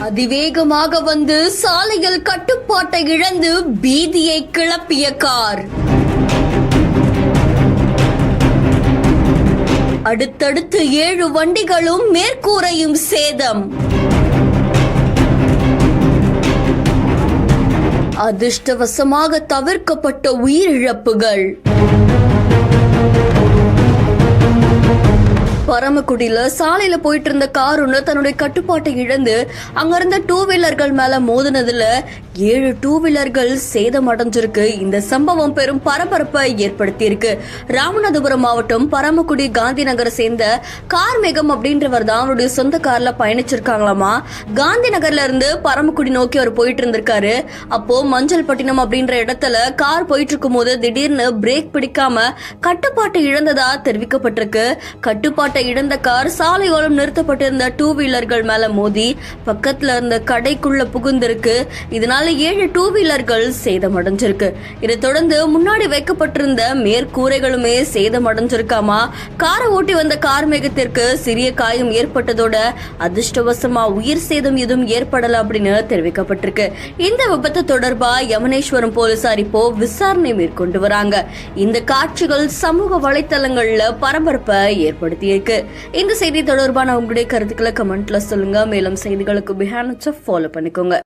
அதிவேகமாக வந்து சாலையில் கட்டுப்பாட்டை இழந்து பீதியை கிளப்பிய கார். அடுத்தடுத்து 7 வண்டிகளும் மேற்கூரையும் சேதம். அதிர்ஷ்டவசமாக தவிர்க்கப்பட்ட உயிரிழப்புகள். பரமக்குடியில சாலையில போயிட்டு இருந்த கார் ஒன்று தன்னுடைய கட்டுப்பாட்டை இழந்து அங்கிருந்த 2 வீலர்கள் மேல மோதினதுல 7 2 வீலர்கள் சேதம் அடைஞ்சிருக்கு. இந்த சம்பவம் பெரும் பரபரப்பை ஏற்படுத்தியிருக்கு. ராமநாதபுரம் மாவட்டம் பரமக்குடி காந்தி நகரை சேர்ந்த கார்மேகம் அப்படின்றவர் தான் அவருடைய சொந்த கார்ல பயணிச்சிருக்காங்களாமா. காந்தி நகர்ல இருந்து பரமக்குடி நோக்கி அவர் போயிட்டு இருந்திருக்காரு. அப்போ மஞ்சள் பட்டினம் அப்படின்ற இடத்துல கார் போயிட்டு இருக்கும் போது திடீர்னு பிரேக் பிடிக்காம கட்டுப்பாட்டை இழந்ததா தெரிவிக்கப்பட்டிருக்கு. கட்டுப்பாட்டை இழந்த கார் சாலையோரம் நிறுத்தப்பட்டிருந்த 2 வீலர்கள் மேல மோதி பக்கத்துல இருந்த கடைக்குள்ள புகுந்திருக்கு. இதனால 7 2 வீலர்கள் சேதமடைஞ்சிருக்கு. இதை தொடர்ந்து முன்னாடி வைக்கப்பட்டிருந்த மேற்கூரைகளுமே சேதமடைஞ்சிருக்காமா. காரை ஓட்டி வந்த கார்மேகத்திற்கு சிறிய காயம் ஏற்பட்டதோட அதிர்ஷ்டவசமா உயிர் சேதம் எதுவும் ஏற்படல அப்படின்னு தெரிவிக்கப்பட்டிருக்கு. இந்த விபத்து தொடர்பா யமனேஸ்வரம் போலீசார் இப்போ விசாரணை மேற்கொண்டு வராங்க. இந்த காட்சிகள் சமூக வலைத்தளங்கள்ல பரபரப்பை ஏற்படுத்தியிருக்கு. இந்த செய்தி தொடர்பான உங்களுடைய கருத்துக்களை கமெண்ட்ல சொல்லுங்க. மேலும் செய்திகளுக்கு பிஹாண்ட் ஃபாலோ பண்ணிக்கோங்க.